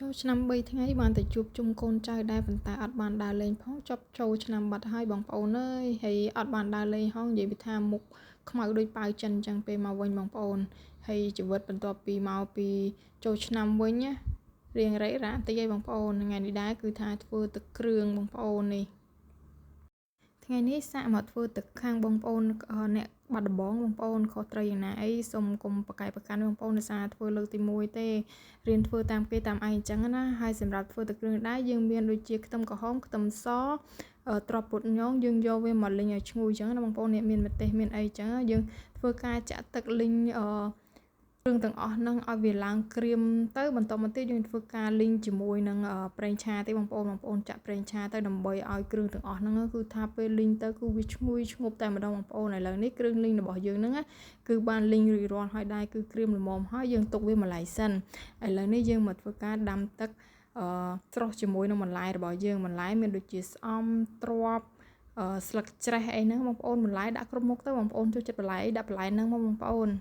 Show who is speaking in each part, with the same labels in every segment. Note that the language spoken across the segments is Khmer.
Speaker 1: ចូលឆ្នាំ3ថ្ងៃបានទៅជួបជុំកូនចៅដែរប៉ុន្តែអត់បានដើរលេងផងចប់ចូលឆ្នាំបាត់ហើយបងប្អូនអើយហើយអត់បានដើរលេងហងនិយាយពីថាមុខខ្មៅដូចប៉ាវចិនអញ្ចឹងពេលមកវិញបងប្អូនហើយជីវិតបន្ទាប់ពីមកពីចូលឆ្នាំវិញណារៀងរ៉េរ៉ាតិចឯងបងប្អូនថ្ងៃនេះដែរគឺថាធ្វើទឹកគ្រឿងបងប្អូននេះថ្ងៃនេះសាកមកធ្វើទឹកខាងបងប្អូនអ្នកបាត់ដំបងបងប្អូនខុសត្រូវយ៉ាងណាអីសូមកុំប្រកែកប្រកាន់បងប្អូនដោយសារធ្វើលើកទី1ទេរៀនធ្វើតាមគេតាមឯងអញ្ចឹងណាហើយសម្រាប់ធ្វើទឹកគ្រឿងដែរយើងមានដូចជាខ្ទឹមក្រហមខ្ទឹមសត្រប់ពុតញងយើងយកវាមកលីងឲ្យឈ្ងុយអញ្ចឹងណាបងប្អូនអ្នកមានម្ទេសមានអីអញ្ចឹងយើងធ្វើការចាក់ទឹកលីងគ្រឿងទាំងអស់ហ្នឹងឲ្យវាឡើងក្រៀមទៅបន្តមកទៀតយើងធ្វើការលីងជាមួយនឹងប្រេងឆាទេបងប្អូនចាក់ប្រេងឆាទៅដើម្បីឲ្យគ្រឿងទាំងអស់ហ្នឹងគឺថាពេលលីងទៅគឺវាឈ្ងុយឈ្ងប់តែម្ដងបងប្អូនឥឡូវនេះគ្រឿងលីងរបស់យើងហ្នឹងគឺបានលីងរួចរាល់ហើយដែរគឺក្រៀមល្មមហើយយើងទុកវាម្ល៉េះសិនឥឡូវនេះយើងមកធ្វើការដាំទឹកស្រុះជាមួយនឹងបន្លែរបស់យើងបន្លែមានដូចជាស្អំត្រប់ស្លឹកច្រេះអីហ្នឹងបងប្អូនបន្លែដាក់គ្រប់មុខទៅបងប្អូនចូលចិត្តបន្លែដាក់បន្លែហ្នឹងមកបងប្អូន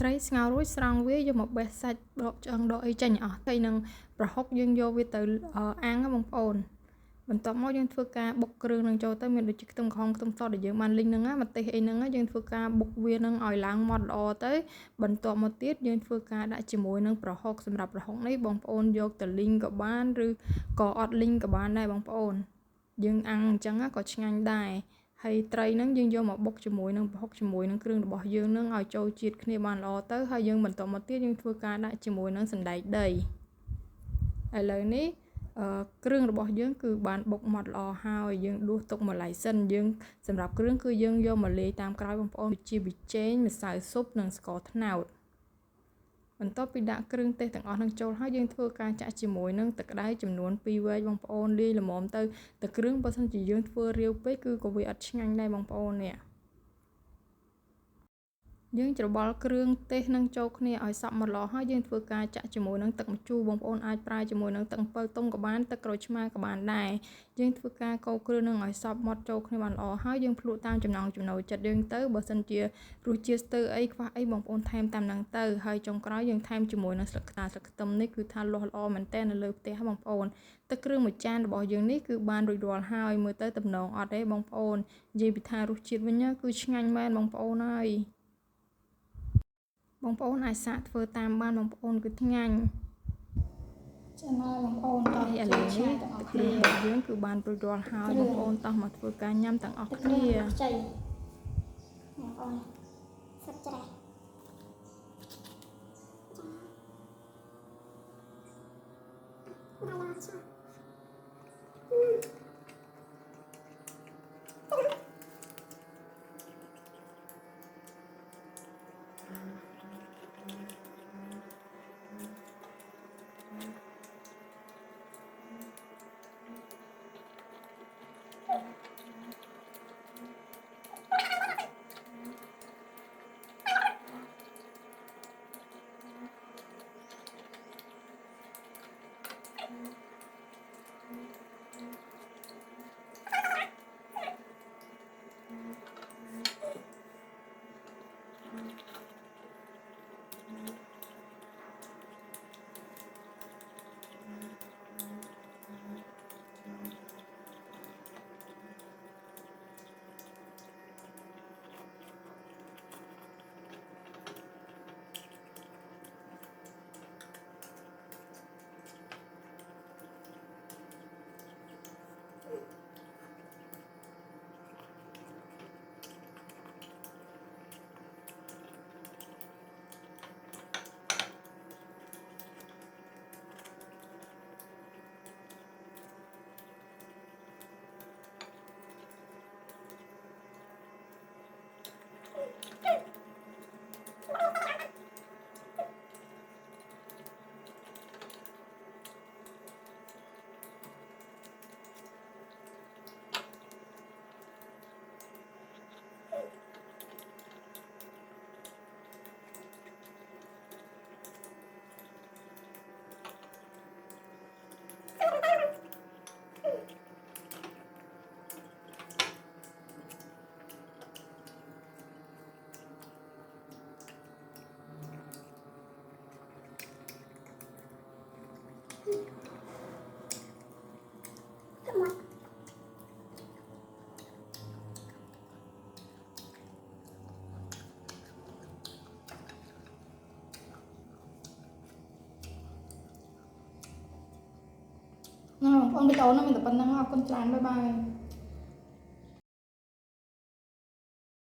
Speaker 1: ត្រីស្ងោររួចស្រង់វាយកមកបេះសាច់ដកឆ្អឹងដកអីចេញអស់ហើយនឹងប្រហុកយើងយកវាទៅអាំងបងប្អូនបន្ទាប់មកយើងធ្វើការបុកគ្រឿងនឹងចូលទៅមានដូចជាខ្ទឹមក្រហមខ្ទឹមសដែលយើងបានលីងហ្នឹងម្ទេសអីហ្នឹងយើងធ្វើការបុកវានឹងឲ្យឡើងម៉ត់ល្អទៅបន្ទាប់មកទៀតយើងធ្វើការដាក់ជាមួយនឹងប្រហុកសម្រាប់ប្រហុកនេះបងប្អូនយកទៅលីងក៏បានឬក៏អត់លីងក៏បានដែរបងប្អូនយើងអាំងអញ្ចឹងក៏ឆ្ងាញ់ដែរហើយត្រីហ្នឹងយើងយកមកបុកជាមួយនឹងប្រហុកជាមួយនឹងគ្រឿងរបស់យើងនឹងឲ្យចូលជាតិគ្នាបានល្អទៅហើយយើងបន្តមកទៀតយើងធ្វើការដាក់ជាមួយនឹងសណ្តែកដីឥឡូវនេះគ្រឿងរបស់យើងគឺបានបុកម៉ត់ល្អហើយយើងដួសទុកម្ល៉េះសិនយើងសម្រាប់គ្រឿងគឺយើងយកមកលាយតាមក្រោយបងប្អូនជាប៊ីចេងម្សៅស៊ុបនិងស្ករត្នោតបន្ទាប់ពីដាក់គ្រឿងទេសទាំងអស់នឹងចូលហើយយើងធ្វើការចាក់ជាមួយនឹងទឹកក្តៅចំនួន2វែកបងប្អូនលាយល្មមទៅទឹកគ្រឿងបើសិនជាយើងធ្វើរាវពេកគឺក៏វាអត់ឆ្ងាញ់ដែរបងប្អូននេះយើងច្របល់គ្រឿងទេសនឹងចូលគ្នាឲ្យសព្វម៉ត់ល្អហើយយើងធ្វើការចាក់ជាមួយនឹងទឹកម្ជូរបងប្អូនអាចប្រើជាមួយនឹងទឹកអំពិលទុំក៏បានទឹកក្រូចឆ្មាក៏បានដែរយើងធ្វើការកូរគ្រឿងនឹងឲ្យសព្វម៉ត់ចូលគ្នាបានល្អហើយយើងភ្លក់តាមចំណង់ចំណូលចិត្តយើងទៅបើសិនជារសជាតិស្ទើរអីខ្វះអីបងប្អូនថែមតាមហ្នឹងទៅហើយចុងក្រោយយើងថែមជាមួយនឹងស្លឹកក្តារស្លឹកខ្ទឹមនេះគឺថាលាស់ល្អមែនតើនៅលើផ្ទះបងប្អូនទឹកគ្រឿងមួយចានរបស់យើងនេះគឺបានរួចរាល់ហើយមើលទៅតំណងអត់ទេបងប្អូននិយាយពីថារសជាតិវិញគឺឆ្ងាញ់មែនបងប្អូនហើយបងប្អូនអាចសាកធ្វើតាមបានបងប្អូនគឺឆ្ងាញ់
Speaker 2: ចាំមកបងប្អូនតោះ
Speaker 1: ឥឡូវនេះទឹកគ្រឿងរបស់យើងគឺបានរួចរាល់ហើយបងប្អូនតោះមកធ្វើការញ៉ាំទាំងអស់គ្នា
Speaker 2: ខ្ចីបងប្អូនសឹកច្រេះដល់អត់ចា បងប្អូនវីដេអូនេះមានតែប៉ុណ្្នឹងអរគុណច្រើនបាយបាយ